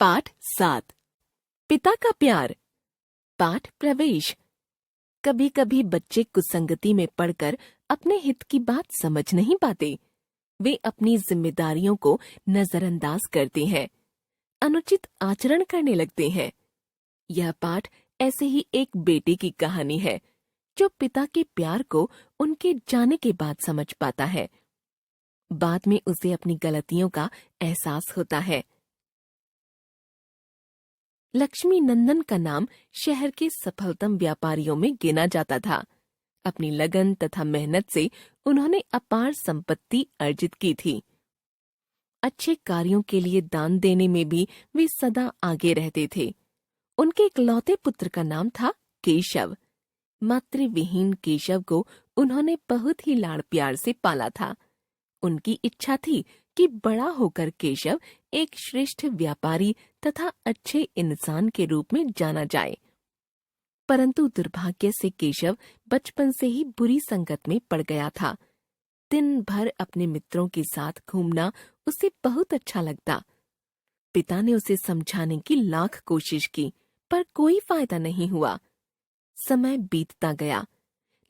पाठ 7 पिता का प्यार। पाठ प्रवेश। कभी कभी बच्चे कुसंगति में पड़कर अपने हित की बात समझ नहीं पाते। वे अपनी जिम्मेदारियों को नजरअंदाज करते हैं, अनुचित आचरण करने लगते हैं। यह पाठ ऐसे ही एक बेटे की कहानी है जो पिता के प्यार को उनके जाने के बाद समझ पाता है। बाद में उसे अपनी गलतियों का एहसास होता है। लक्ष्मी नंदन का नाम शहर के सफलतम व्यापारियों में गिना जाता था। अपनी लगन तथा मेहनत से उन्होंने अपार संपत्ति अर्जित की थी। अच्छे कार्यों के लिए दान देने में भी वे सदा आगे रहते थे। उनके इकलौते पुत्र का नाम था केशव। मातृविहीन केशव को उन्होंने बहुत ही लाड़ प्यार से पाला था। उनकी इच्छा थी कि बड़ा होकर केशव एक श्रेष्ठ व्यापारी तथा अच्छे इंसान के रूप में जाना जाए। परंतु दुर्भाग्य से केशव बचपन से ही बुरी संगत में पड़ गया था। दिन भर अपने मित्रों के साथ घूमना उसे बहुत अच्छा लगता। पिता ने उसे समझाने की लाख कोशिश की, पर कोई फायदा नहीं हुआ। समय बीतता गया।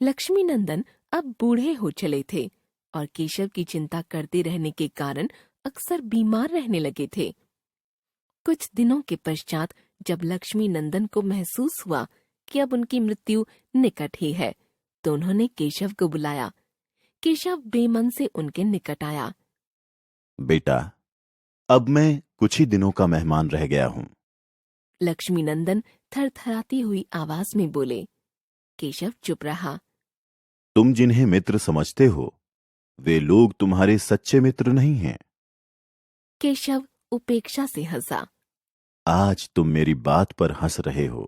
लक्ष्मी नंदन अब बूढ़े हो चले थे और केशव की चिंता करते रहने के कारण अक्सर बीमार रहने लगे थे। कुछ दिनों के पश्चात जब लक्ष्मी नंदन को महसूस हुआ कि अब उनकी मृत्यु निकट ही है, तो उन्होंने केशव को बुलाया। केशव बेमन से उनके निकट आया। बेटा, अब मैं कुछ ही दिनों का मेहमान रह गया हूँ। लक्ष्मी नंदन थरथराती हुई आवाज में बोले। केशव चुप रहा। तुम जिन्हें मित्र समझते हो, वे लोग तुम्हारे सच्चे मित्र नहीं हैं। केशव उपेक्षा से हंसा। आज तुम मेरी बात पर हंस रहे हो,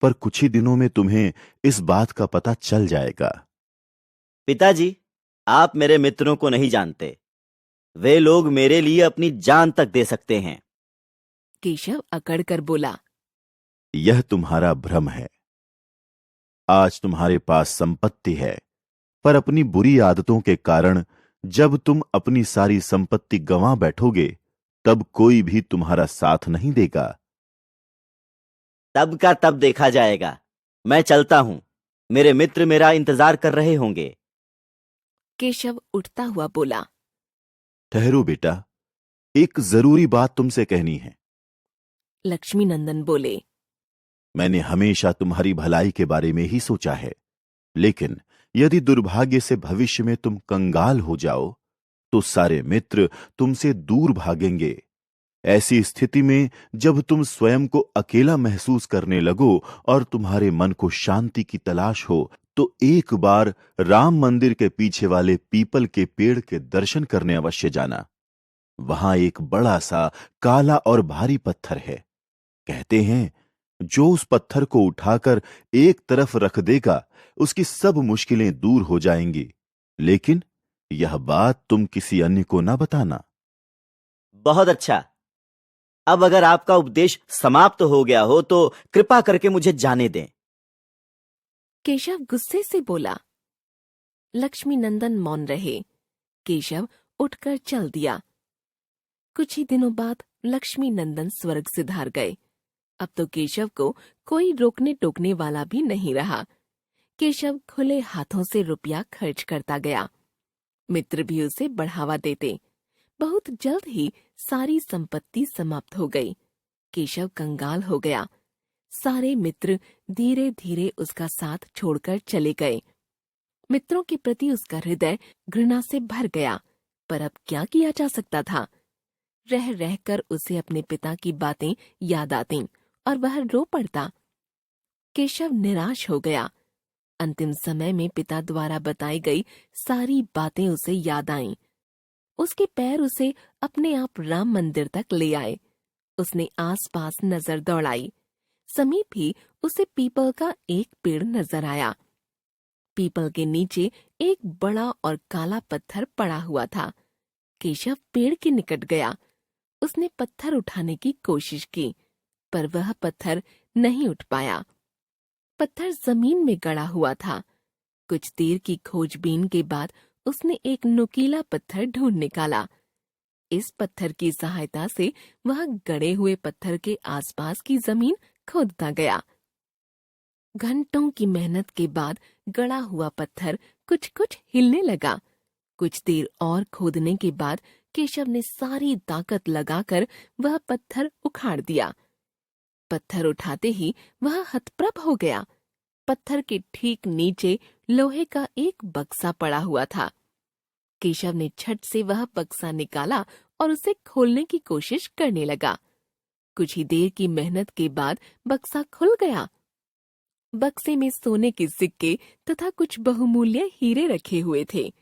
पर कुछ ही दिनों में तुम्हें इस बात का पता चल जाएगा। पिताजी, आप मेरे मित्रों को नहीं जानते। वे लोग मेरे लिए अपनी जान तक दे सकते हैं। केशव अकड़ कर बोला। यह तुम्हारा भ्रम है। आज तुम्हारे पास संपत्ति है, पर अपनी बुरी आदतों के कारण जब तुम अपनी सारी संपत्ति गंवा बैठोगे, तब कोई भी तुम्हारा साथ नहीं देगा। तब का तब देखा जाएगा। मैं चलता हूं। मेरे मित्र मेरा इंतजार कर रहे होंगे। केशव उठता हुआ बोला। ठहरो बेटा, एक जरूरी बात तुमसे कहनी है। लक्ष्मी नंदन बोले। मैंने हमेशा तुम्हारी भलाई के बारे में ही सोचा है, लेकिन यदि दुर्भाग्य से भविष्य में तुम कंगाल हो जाओ, तो सारे मित्र तुमसे दूर भागेंगे। ऐसी स्थिति में जब तुम स्वयं को अकेला महसूस करने लगो और तुम्हारे मन को शांति की तलाश हो, तो एक बार राम मंदिर के पीछे वाले पीपल के पेड़ के दर्शन करने अवश्य जाना। वहां एक बड़ा सा काला और भारी पत्थर है। कहते हैं, जो उस पत्थर को उठाकर एक तरफ रख देगा, उसकी सब मुश्किलें दूर हो जाएंगी। लेकिन यह बात तुम किसी अन्य को ना बताना। बहुत अच्छा। अब अगर आपका उपदेश समाप्त हो गया हो तो कृपा करके मुझे जाने दें। केशव गुस्से से बोला। लक्ष्मी नंदन मौन रहे। केशव उठकर चल दिया। कुछ ही दिनों बाद लक्ष्मी नंदन स्वर्ग सिधार गए। अब तो केशव को कोई रोकने टोकने वाला भी नहीं रहा। केशव खुले हाथों से रुपया खर्च करता गया। मित्र भी उसे बढ़ावा देते। बहुत जल्द ही सारी संपत्ति समाप्त हो गई। केशव कंगाल हो गया। सारे मित्र धीरे धीरे उसका साथ छोड़कर चले गए। मित्रों के प्रति उसका हृदय घृणा से भर गया, पर अब क्या किया जा सकता था। रह रहकर उसे अपने पिता की बातें याद आती और वह रो पड़ता। केशव निराश हो गया। अंतिम समय में पिता द्वारा बताई गई सारी बातें उसे याद आईं। उसके पैर उसे अपने आप राम मंदिर तक ले आए। उसने आसपास नजर दौड़ाई। समीप ही उसे पीपल का एक पेड़ नजर आया। पीपल के नीचे एक बड़ा और काला पत्थर पड़ा हुआ था। केशव पेड़ के निकट गया। उसने पत्थर उठाने की कोशिश की, पर वह पत्थर नहीं उठ पाया। पत्थर जमीन में गड़ा हुआ था। कुछ देर की खोजबीन के बाद उसने एक नुकीला पत्थर ढूंढ निकाला। इस पत्थर की सहायता से वह गड़े हुए पत्थर के आसपास की जमीन खोदता गया। घंटों की मेहनत के बाद गड़ा हुआ पत्थर कुछ कुछ हिलने लगा। कुछ देर और खोदने के बाद केशव ने सारी ताकत लगाकर वह पत्थर उखाड़ दिया। पत्थर उठाते ही वह हतप्रभ हो गया। पत्थर के ठीक नीचे लोहे का एक बक्सा पड़ा हुआ था। केशव ने झट से वह बक्सा निकाला और उसे खोलने की कोशिश करने लगा। कुछ ही देर की मेहनत के बाद बक्सा खुल गया। बक्से में सोने के सिक्के तथा कुछ बहुमूल्य हीरे रखे हुए थे।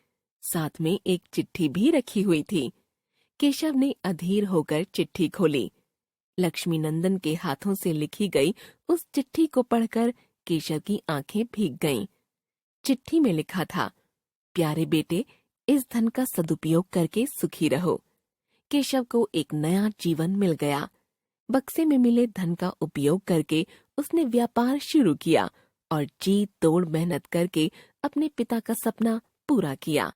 साथ में एक चिट्ठी भी रखी हुई थी। केशव ने अधीर होकर चिट्ठी खोली। लक्ष्मी नंदन के हाथों से लिखी गई उस चिट्ठी को पढ़कर केशव की आंखें भीग गईं। चिट्ठी में लिखा था, प्यारे बेटे, इस धन का सदुपयोग करके सुखी रहो। केशव को एक नया जीवन मिल गया। बक्से में मिले धन का उपयोग करके उसने व्यापार शुरू किया और जी तोड़ मेहनत करके अपने पिता का सपना पूरा किया।